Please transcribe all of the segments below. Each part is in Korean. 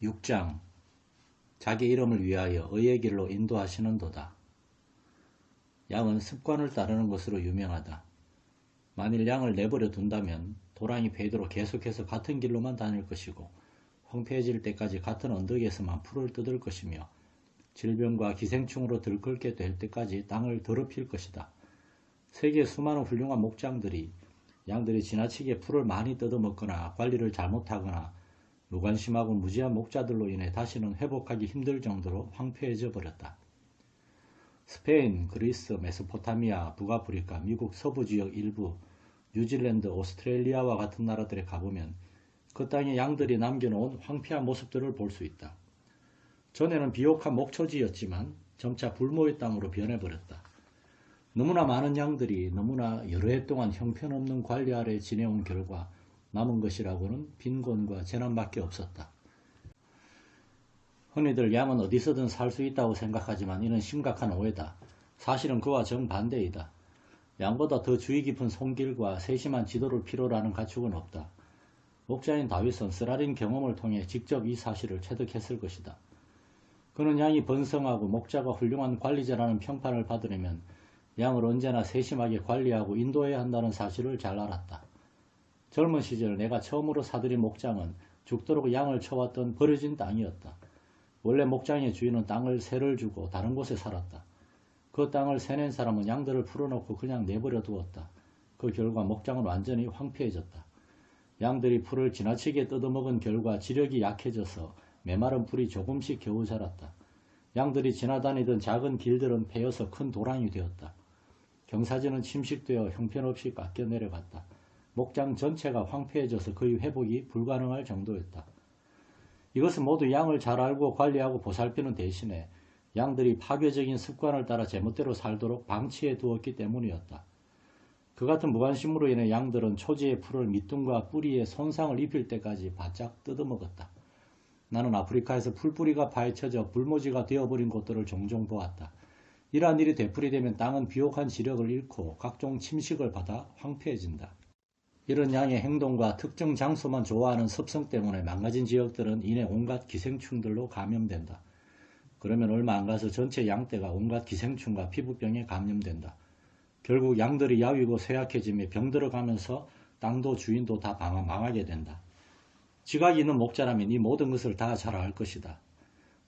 6장 자기 이름을 위하여 의의 길로 인도하시는도다. 양은 습관을 따르는 것으로 유명하다. 만일 양을 내버려 둔다면 도랑이 패도록 계속해서 같은 길로만 다닐 것이고 황폐해질 때까지 같은 언덕에서만 풀을 뜯을 것이며 질병과 기생충으로 들끓게 될 때까지 땅을 더럽힐 것이다. 세계의 수많은 훌륭한 목장들이 양들이 지나치게 풀을 많이 뜯어먹거나 관리를 잘못하거나 무관심하고 무지한 목자들로 인해 다시는 회복하기 힘들 정도로 황폐해져 버렸다. 스페인, 그리스, 메소포타미아, 북아프리카, 미국 서부지역 일부, 뉴질랜드, 오스트레일리아와 같은 나라들에 가보면 그 땅에 양들이 남겨놓은 황폐한 모습들을 볼 수 있다. 전에는 비옥한 목초지였지만 점차 불모의 땅으로 변해버렸다. 너무나 많은 양들이 너무나 여러 해 동안 형편없는 관리 아래 지내온 결과 남은 것이라고는 빈곤과 재난밖에 없었다. 흔히들 양은 어디서든 살 수 있다고 생각하지만 이는 심각한 오해다. 사실은 그와 정반대이다. 양보다 더 주의 깊은 손길과 세심한 지도를 필요로 하는 가축은 없다. 목자인 다윗은 쓰라린 경험을 통해 직접 이 사실을 체득했을 것이다. 그는 양이 번성하고 목자가 훌륭한 관리자라는 평판을 받으려면 양을 언제나 세심하게 관리하고 인도해야 한다는 사실을 잘 알았다. 젊은 시절 내가 처음으로 사들인 목장은 죽도록 양을 쳐왔던 버려진 땅이었다. 원래 목장의 주인은 땅을 세를 주고 다른 곳에 살았다. 그 땅을 세낸 사람은 양들을 풀어놓고 그냥 내버려 두었다. 그 결과 목장은 완전히 황폐해졌다. 양들이 풀을 지나치게 뜯어먹은 결과 지력이 약해져서 메마른 풀이 조금씩 겨우 자랐다. 양들이 지나다니던 작은 길들은 패여서 큰 도랑이 되었다. 경사지는 침식되어 형편없이 깎여 내려갔다. 목장 전체가 황폐해져서 거의 회복이 불가능할 정도였다. 이것은 모두 양을 잘 알고 관리하고 보살피는 대신에 양들이 파괴적인 습관을 따라 제멋대로 살도록 방치해 두었기 때문이었다. 그 같은 무관심으로 인해 양들은 초지의 풀을 밑둥과 뿌리에 손상을 입힐 때까지 바짝 뜯어먹었다. 나는 아프리카에서 풀뿌리가 파헤쳐져 불모지가 되어버린 곳들을 종종 보았다. 이러한 일이 되풀이되면 땅은 비옥한 지력을 잃고 각종 침식을 받아 황폐해진다. 이런 양의 행동과 특정 장소만 좋아하는 습성 때문에 망가진 지역들은 이내 온갖 기생충들로 감염된다. 그러면 얼마 안 가서 전체 양떼가 온갖 기생충과 피부병에 감염된다. 결국 양들이 야위고 쇠약해지며 병들어가면서 땅도 주인도 다 망하게 된다. 지각이 있는 목자라면 이 모든 것을 다 잘 알 것이다.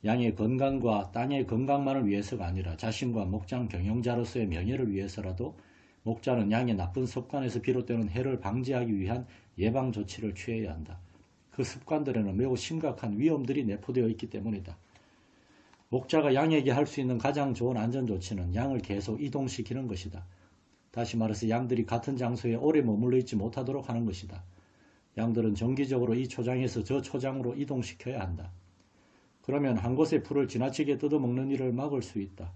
양의 건강과 땅의 건강만을 위해서가 아니라 자신과 목장 경영자로서의 명예를 위해서라도 목자는 양의 나쁜 습관에서 비롯되는 해를 방지하기 위한 예방 조치를 취해야 한다. 그 습관들에는 매우 심각한 위험들이 내포되어 있기 때문이다. 목자가 양에게 할 수 있는 가장 좋은 안전 조치는 양을 계속 이동시키는 것이다. 다시 말해서 양들이 같은 장소에 오래 머물러 있지 못하도록 하는 것이다. 양들은 정기적으로 이 초장에서 저 초장으로 이동시켜야 한다. 그러면 한 곳의 풀을 지나치게 뜯어먹는 일을 막을 수 있다.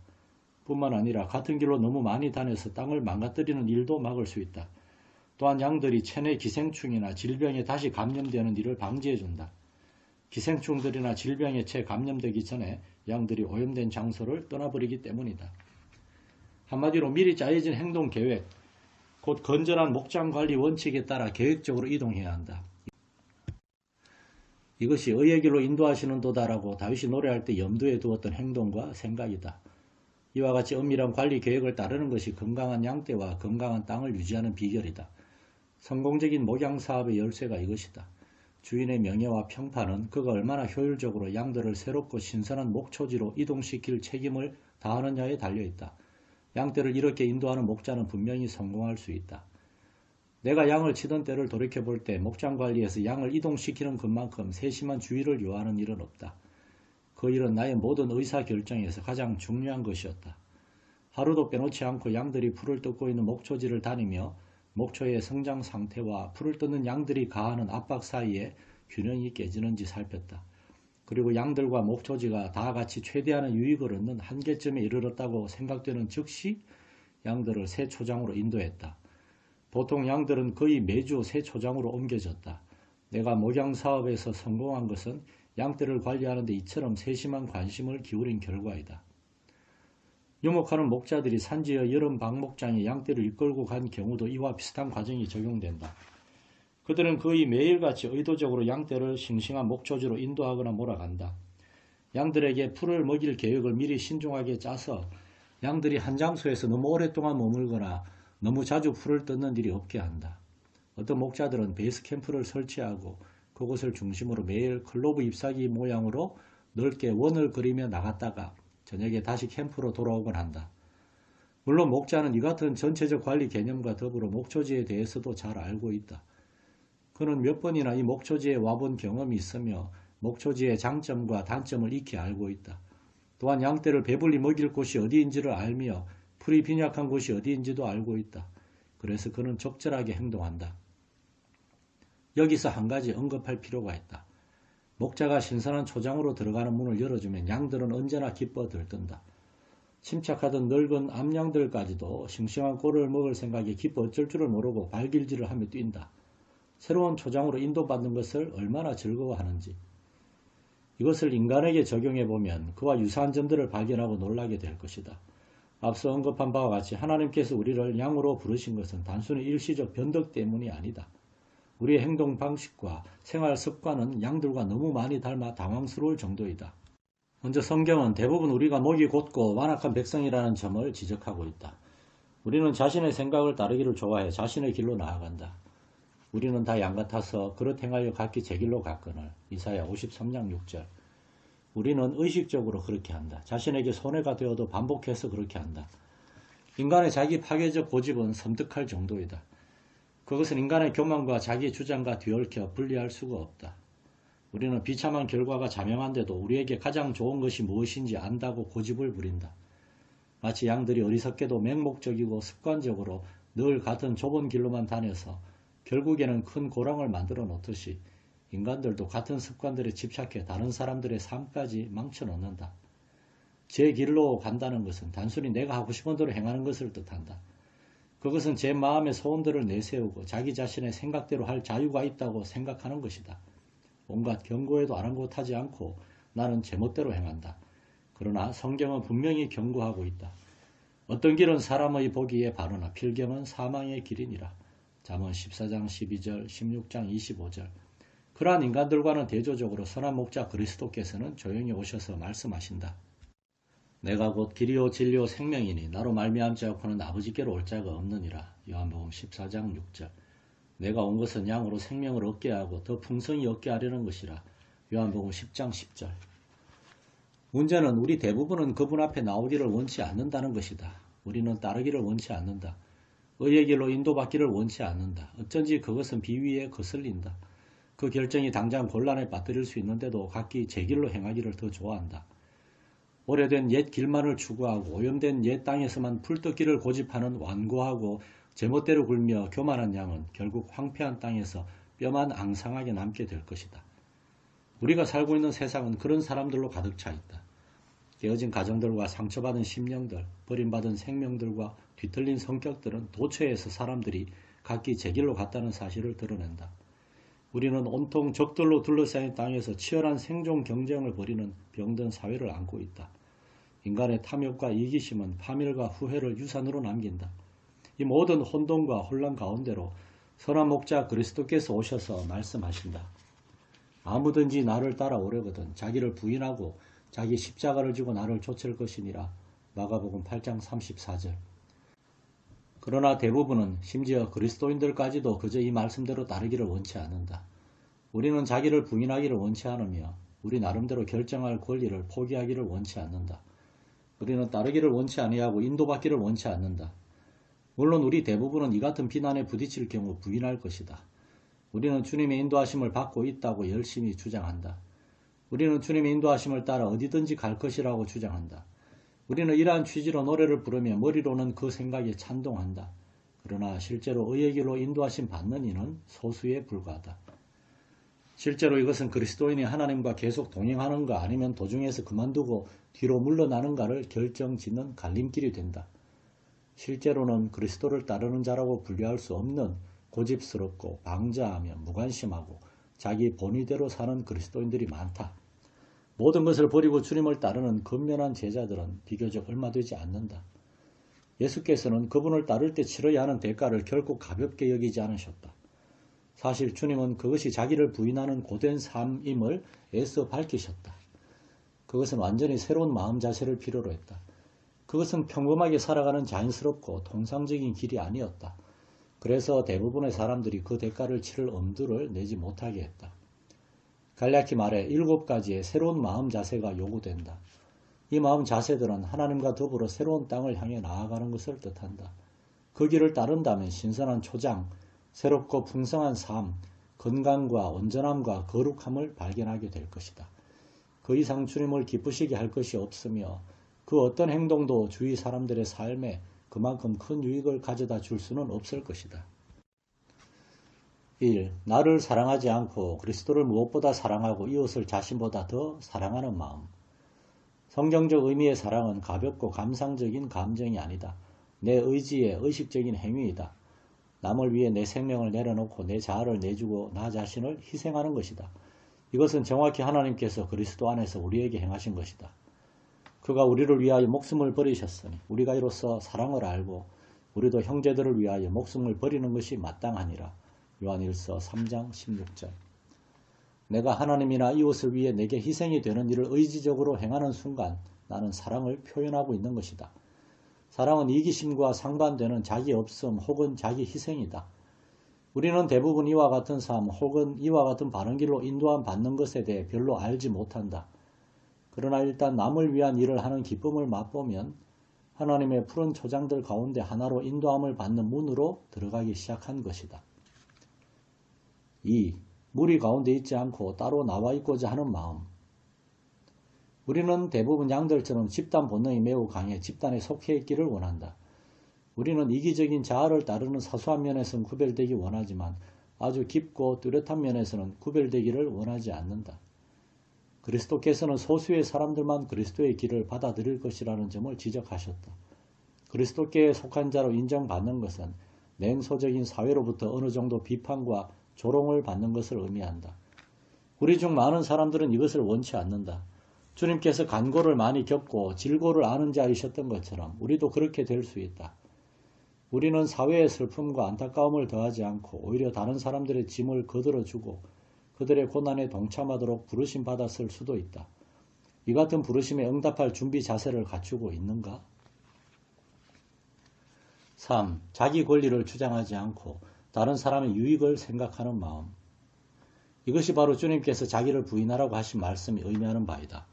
뿐만 아니라 같은 길로 너무 많이 다녀서 땅을 망가뜨리는 일도 막을 수 있다. 또한 양들이 체내 기생충이나 질병에 다시 감염되는 일을 방지해준다. 기생충들이나 질병에 채 감염되기 전에 양들이 오염된 장소를 떠나버리기 때문이다. 한마디로 미리 짜여진 행동 계획, 곧 건전한 목장 관리 원칙에 따라 계획적으로 이동해야 한다. 이것이 의의 길로 인도하시는 도다라고 다윗이 노래할 때 염두에 두었던 행동과 생각이다. 이와 같이 엄밀한 관리 계획을 따르는 것이 건강한 양떼와 건강한 땅을 유지하는 비결이다. 성공적인 목양 사업의 열쇠가 이것이다. 주인의 명예와 평판은 그가 얼마나 효율적으로 양들을 새롭고 신선한 목초지로 이동시킬 책임을 다하느냐에 달려있다. 양떼를 이렇게 인도하는 목자는 분명히 성공할 수 있다. 내가 양을 치던 때를 돌이켜볼 때 목장 관리에서 양을 이동시키는 것만큼 세심한 주의를 요하는 일은 없다. 그 일은 나의 모든 의사결정에서 가장 중요한 것이었다. 하루도 빼놓지 않고 양들이 풀을 뜯고 있는 목초지를 다니며 목초의 성장 상태와 풀을 뜯는 양들이 가하는 압박 사이에 균형이 깨지는지 살폈다. 그리고 양들과 목초지가 다 같이 최대한의 유익을 얻는 한계점에 이르렀다고 생각되는 즉시 양들을 새 초장으로 인도했다. 보통 양들은 거의 매주 새 초장으로 옮겨졌다. 내가 목양 사업에서 성공한 것은 양떼를 관리하는 데 이처럼 세심한 관심을 기울인 결과이다. 유목하는 목자들이 산지의 여름 방목장에 양떼를 이끌고 간 경우도 이와 비슷한 과정이 적용된다. 그들은 거의 매일같이 의도적으로 양떼를 싱싱한 목초지로 인도하거나 몰아간다. 양들에게 풀을 먹일 계획을 미리 신중하게 짜서 양들이 한 장소에서 너무 오랫동안 머물거나 너무 자주 풀을 뜯는 일이 없게 한다. 어떤 목자들은 베이스 캠프를 설치하고 그곳을 중심으로 매일 클로브 잎사귀 모양으로 넓게 원을 그리며 나갔다가 저녁에 다시 캠프로 돌아오곤 한다. 물론 목자는 이 같은 전체적 관리 개념과 더불어 목초지에 대해서도 잘 알고 있다. 그는 몇 번이나 이 목초지에 와본 경험이 있으며 목초지의 장점과 단점을 익히 알고 있다. 또한 양떼를 배불리 먹일 곳이 어디인지를 알며 풀이 빈약한 곳이 어디인지도 알고 있다. 그래서 그는 적절하게 행동한다. 여기서 한 가지 언급할 필요가 있다. 목자가 신선한 초장으로 들어가는 문을 열어주면 양들은 언제나 기뻐 들뜬다. 침착하던 늙은 암양들까지도 싱싱한 꼴을 먹을 생각에 기뻐 어쩔 줄을 모르고 발길질을 하며 뛴다. 새로운 초장으로 인도받는 것을 얼마나 즐거워하는지. 이것을 인간에게 적용해보면 그와 유사한 점들을 발견하고 놀라게 될 것이다. 앞서 언급한 바와 같이 하나님께서 우리를 양으로 부르신 것은 단순히 일시적 변덕 때문이 아니다. 우리의 행동 방식과 생활 습관은 양들과 너무 많이 닮아 당황스러울 정도이다. 먼저 성경은 대부분 우리가 목이 곧고 완악한 백성이라는 점을 지적하고 있다. 우리는 자신의 생각을 따르기를 좋아해 자신의 길로 나아간다. 우리는 다 양 같아서 그릇 행하여 각기 제 길로 갔거늘. 이사야 53장 6절. 우리는 의식적으로 그렇게 한다. 자신에게 손해가 되어도 반복해서 그렇게 한다. 인간의 자기 파괴적 고집은 섬뜩할 정도이다. 그것은 인간의 교만과 자기 주장과 뒤얽혀 분리할 수가 없다. 우리는 비참한 결과가 자명한데도 우리에게 가장 좋은 것이 무엇인지 안다고 고집을 부린다. 마치 양들이 어리석게도 맹목적이고 습관적으로 늘 같은 좁은 길로만 다녀서 결국에는 큰 고랑을 만들어 놓듯이 인간들도 같은 습관들에 집착해 다른 사람들의 삶까지 망쳐놓는다. 제 길로 간다는 것은 단순히 내가 하고 싶은 대로 행하는 것을 뜻한다. 그것은 제 마음의 소원들을 내세우고 자기 자신의 생각대로 할 자유가 있다고 생각하는 것이다. 온갖 경고에도 아랑곳하지 않고 나는 제멋대로 행한다. 그러나 성경은 분명히 경고하고 있다. 어떤 길은 사람의 보기에 바르나 필경은 사망의 길이니라. 잠언 14장 12절, 16장 25절. 그러한 인간들과는 대조적으로 선한 목자 그리스도께서는 조용히 오셔서 말씀하신다. 내가 곧 길이요 진리요 생명이니 나로 말미암지 않고는 아버지께로 올 자가 없느니라. 요한복음 14장 6절. 내가 온 것은 양으로 생명을 얻게 하고 더 풍성히 얻게 하려는 것이라. 요한복음 10장 10절. 문제는 우리 대부분은 그분 앞에 나오기를 원치 않는다는 것이다. 우리는 따르기를 원치 않는다. 의의 길로 인도받기를 원치 않는다. 어쩐지 그것은 비위에 거슬린다. 그 결정이 당장 곤란에 빠뜨릴 수 있는데도 각기 제 길로 행하기를 더 좋아한다. 오래된 옛 길만을 추구하고 오염된 옛 땅에서만 풀뜯기를 고집하는 완고하고 제멋대로 굴며 교만한 양은 결국 황폐한 땅에서 뼈만 앙상하게 남게 될 것이다. 우리가 살고 있는 세상은 그런 사람들로 가득 차 있다. 깨어진 가정들과 상처받은 심령들, 버림받은 생명들과 뒤틀린 성격들은 도처에서 사람들이 각기 제 길로 갔다는 사실을 드러낸다. 우리는 온통 적들로 둘러싸인 땅에서 치열한 생존 경쟁을 벌이는 병든 사회를 안고 있다. 인간의 탐욕과 이기심은 파멸과 후회를 유산으로 남긴다. 이 모든 혼돈과 혼란 가운데로 선한 목자 그리스도께서 오셔서 말씀하신다. 아무든지 나를 따라오려거든 자기를 부인하고 자기 십자가를 지고 나를 좇을 것이니라. 마가복음 8장 34절. 그러나 대부분은 심지어 그리스도인들까지도 그저 이 말씀대로 따르기를 원치 않는다. 우리는 자기를 부인하기를 원치 않으며 우리 나름대로 결정할 권리를 포기하기를 원치 않는다. 우리는 따르기를 원치 아니하고 인도받기를 원치 않는다. 물론 우리 대부분은 이 같은 비난에 부딪힐 경우 부인할 것이다. 우리는 주님의 인도하심을 받고 있다고 열심히 주장한다. 우리는 주님의 인도하심을 따라 어디든지 갈 것이라고 주장한다. 우리는 이러한 취지로 노래를 부르며 머리로는 그 생각에 찬동한다. 그러나 실제로 의의 길로 인도하심 받는 이는 소수에 불과하다. 실제로 이것은 그리스도인이 하나님과 계속 동행하는가 아니면 도중에서 그만두고 뒤로 물러나는가를 결정짓는 갈림길이 된다. 실제로는 그리스도를 따르는 자라고 분류할 수 없는 고집스럽고 방자하며 무관심하고 자기 본의대로 사는 그리스도인들이 많다. 모든 것을 버리고 주님을 따르는 근면한 제자들은 비교적 얼마 되지 않는다. 예수께서는 그분을 따를 때 치러야 하는 대가를 결코 가볍게 여기지 않으셨다. 사실 주님은 그것이 자기를 부인하는 고된 삶임을 애써 밝히셨다. 그것은 완전히 새로운 마음 자세를 필요로 했다. 그것은 평범하게 살아가는 자연스럽고 통상적인 길이 아니었다. 그래서 대부분의 사람들이 그 대가를 치를 엄두를 내지 못하게 했다. 갈라키 말에 7가지의 새로운 마음 자세가 요구된다. 이 마음 자세들은 하나님과 더불어 새로운 땅을 향해 나아가는 것을 뜻한다. 그 길을 따른다면 신선한 초장, 새롭고 풍성한 삶, 건강과 온전함과 거룩함을 발견하게 될 것이다. 그 이상 주님을 기쁘시게 할 것이 없으며 그 어떤 행동도 주위 사람들의 삶에 그만큼 큰 유익을 가져다 줄 수는 없을 것이다. 1. 나를 사랑하지 않고 그리스도를 무엇보다 사랑하고 이웃을 자신보다 더 사랑하는 마음. 성경적 의미의 사랑은 가볍고 감상적인 감정이 아니다. 내 의지의 의식적인 행위이다. 남을 위해 내 생명을 내려놓고 내 자아를 내주고 나 자신을 희생하는 것이다. 이것은 정확히 하나님께서 그리스도 안에서 우리에게 행하신 것이다. 그가 우리를 위하여 목숨을 버리셨으니 우리가 이로써 사랑을 알고 우리도 형제들을 위하여 목숨을 버리는 것이 마땅하니라. 요한일서 3장 16절. 내가 하나님이나 이웃을 위해 내게 희생이 되는 일을 의지적으로 행하는 순간 나는 사랑을 표현하고 있는 것이다. 사랑은 이기심과 상반되는 자기 없음 혹은 자기 희생이다. 우리는 대부분 이와 같은 삶 혹은 이와 같은 바른 길로 인도함 받는 것에 대해 별로 알지 못한다. 그러나 일단 남을 위한 일을 하는 기쁨을 맛보면 하나님의 푸른 초장들 가운데 하나로 인도함을 받는 문으로 들어가기 시작한 것이다. 2. 무리 가운데 있지 않고 따로 나와 있고자 하는 마음. 우리는 대부분 양들처럼 집단 본능이 매우 강해 집단에 속해 있기를 원한다. 우리는 이기적인 자아를 따르는 사소한 면에서는 구별되기 원하지만 아주 깊고 뚜렷한 면에서는 구별되기를 원하지 않는다. 그리스도께서는 소수의 사람들만 그리스도의 길을 받아들일 것이라는 점을 지적하셨다. 그리스도께 속한 자로 인정받는 것은 냉소적인 사회로부터 어느 정도 비판과 조롱을 받는 것을 의미한다. 우리 중 많은 사람들은 이것을 원치 않는다. 주님께서 간고를 많이 겪고 질고를 아는 자이셨던 것처럼 우리도 그렇게 될 수 있다. 우리는 사회의 슬픔과 안타까움을 더하지 않고 오히려 다른 사람들의 짐을 거들어주고 그들의 고난에 동참하도록 부르심 받았을 수도 있다. 이 같은 부르심에 응답할 준비 자세를 갖추고 있는가? 3. 자기 권리를 주장하지 않고 다른 사람의 유익을 생각하는 마음. 이것이 바로 주님께서 자기를 부인하라고 하신 말씀이 의미하는 바이다.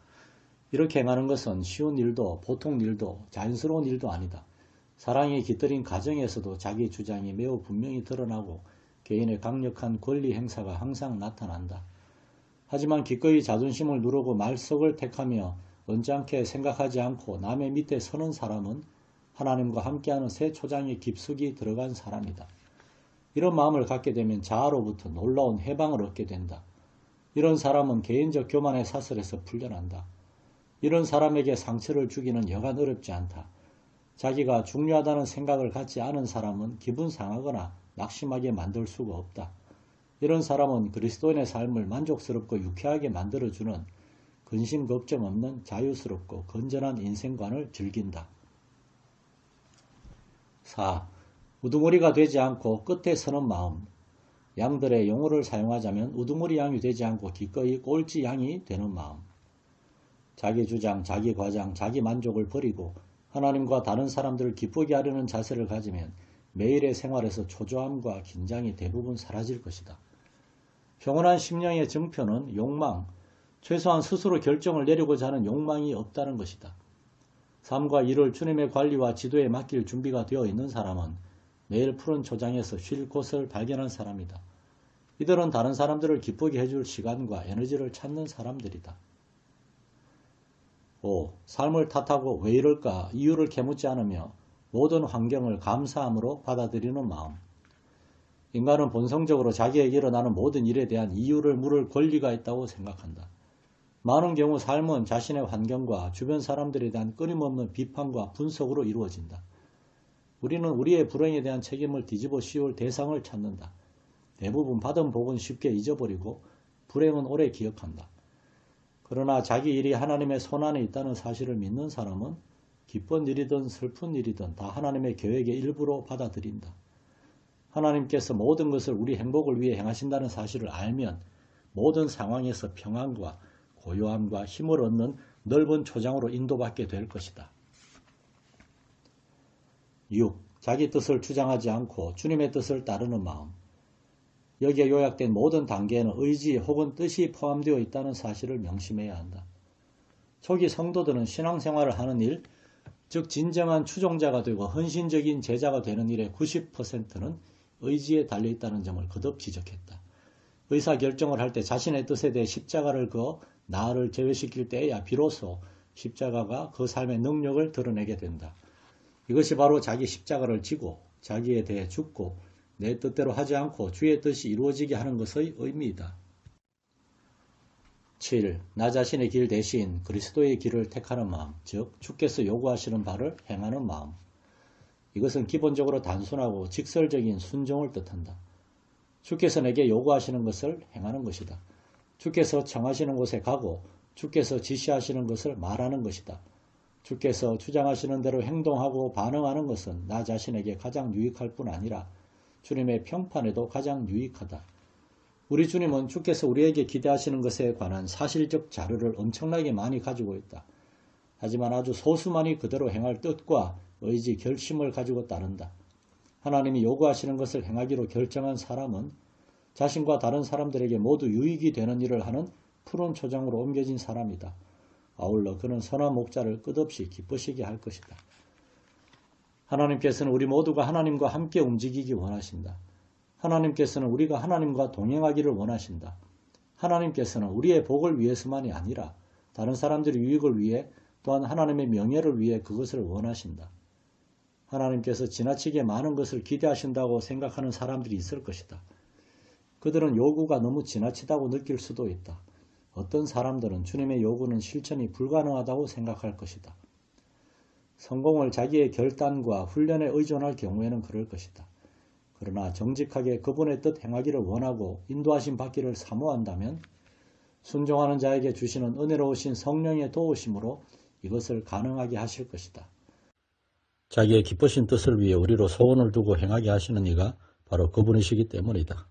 이렇게 행하는 것은 쉬운 일도 보통 일도 자연스러운 일도 아니다. 사랑이 깃들인 가정에서도 자기 주장이 매우 분명히 드러나고 개인의 강력한 권리 행사가 항상 나타난다. 하지만 기꺼이 자존심을 누르고 말석을 택하며 언짢게 생각하지 않고 남의 밑에 서는 사람은 하나님과 함께하는 새 초장에 깊숙이 들어간 사람이다. 이런 마음을 갖게 되면 자아로부터 놀라운 해방을 얻게 된다. 이런 사람은 개인적 교만의 사슬에서 풀려난다. 이런 사람에게 상처를 주기는 여간 어렵지 않다. 자기가 중요하다는 생각을 갖지 않은 사람은 기분 상하거나 낙심하게 만들 수가 없다. 이런 사람은 그리스도인의 삶을 만족스럽고 유쾌하게 만들어주는 근심 걱정 없는 자유스럽고 건전한 인생관을 즐긴다. 4. 우두머리가 되지 않고 끝에 서는 마음. 양들의 용어를 사용하자면 우두머리 양이 되지 않고 기꺼이 꼴찌 양이 되는 마음. 자기 주장, 자기 과장, 자기 만족을 버리고 하나님과 다른 사람들을 기쁘게 하려는 자세를 가지면 매일의 생활에서 초조함과 긴장이 대부분 사라질 것이다. 평온한 심령의 증표는 욕망, 최소한 스스로 결정을 내리고자 하는 욕망이 없다는 것이다. 삶과 일을 주님의 관리와 지도에 맡길 준비가 되어 있는 사람은 매일 푸른 초장에서 쉴 곳을 발견한 사람이다. 이들은 다른 사람들을 기쁘게 해줄 시간과 에너지를 찾는 사람들이다. 5. 삶을 탓하고 왜 이럴까 이유를 캐묻지 않으며 모든 환경을 감사함으로 받아들이는 마음. 인간은 본성적으로 자기에게 일어나는 모든 일에 대한 이유를 물을 권리가 있다고 생각한다. 많은 경우 삶은 자신의 환경과 주변 사람들에 대한 끊임없는 비판과 분석으로 이루어진다. 우리는 우리의 불행에 대한 책임을 뒤집어 씌울 대상을 찾는다. 대부분 받은 복은 쉽게 잊어버리고 불행은 오래 기억한다. 그러나 자기 일이 하나님의 손안에 있다는 사실을 믿는 사람은 기쁜 일이든 슬픈 일이든 다 하나님의 계획의 일부로 받아들인다. 하나님께서 모든 것을 우리 행복을 위해 행하신다는 사실을 알면 모든 상황에서 평안과 고요함과 힘을 얻는 넓은 초장으로 인도받게 될 것이다. 6. 자기 뜻을 주장하지 않고 주님의 뜻을 따르는 마음. 여기에 요약된 모든 단계에는 의지 혹은 뜻이 포함되어 있다는 사실을 명심해야 한다. 초기 성도들은 신앙생활을 하는 일, 즉 진정한 추종자가 되고 헌신적인 제자가 되는 일의 90%는 의지에 달려있다는 점을 거듭 지적했다. 의사결정을 할 때 자신의 뜻에 대해 십자가를 그어 나를 제외시킬 때에야 비로소 십자가가 그 삶의 능력을 드러내게 된다. 이것이 바로 자기 십자가를 지고 자기에 대해 죽고 내 뜻대로 하지 않고 주의 뜻이 이루어지게 하는 것의 의미이다. 7. 나 자신의 길 대신 그리스도의 길을 택하는 마음, 즉 주께서 요구하시는 바를 행하는 마음. 이것은 기본적으로 단순하고 직설적인 순종을 뜻한다. 주께서 내게 요구하시는 것을 행하는 것이다. 주께서 청하시는 곳에 가고 주께서 지시하시는 것을 말하는 것이다. 주께서 주장하시는 대로 행동하고 반응하는 것은 나 자신에게 가장 유익할 뿐 아니라 주님의 평판에도 가장 유익하다. 우리 주님은 주께서 우리에게 기대하시는 것에 관한 사실적 자료를 엄청나게 많이 가지고 있다. 하지만 아주 소수만이 그대로 행할 뜻과 의지, 결심을 가지고 따른다. 하나님이 요구하시는 것을 행하기로 결정한 사람은 자신과 다른 사람들에게 모두 유익이 되는 일을 하는 푸른 초장으로 옮겨진 사람이다. 아울러 그는 선한 목자를 끝없이 기쁘시게 할 것이다. 하나님께서는 우리 모두가 하나님과 함께 움직이기 원하신다. 하나님께서는 우리가 하나님과 동행하기를 원하신다. 하나님께서는 우리의 복을 위해서만이 아니라 다른 사람들의 유익을 위해 또한 하나님의 명예를 위해 그것을 원하신다. 하나님께서 지나치게 많은 것을 기대하신다고 생각하는 사람들이 있을 것이다. 그들은 요구가 너무 지나치다고 느낄 수도 있다. 어떤 사람들은 주님의 요구는 실천이 불가능하다고 생각할 것이다. 성공을 자기의 결단과 훈련에 의존할 경우에는 그럴 것이다. 그러나 정직하게 그분의 뜻 행하기를 원하고 인도하심 받기를 사모한다면 순종하는 자에게 주시는 은혜로우신 성령의 도우심으로 이것을 가능하게 하실 것이다. 자기의 기쁘신 뜻을 위해 우리로 소원을 두고 행하게 하시는 이가 바로 그분이시기 때문이다.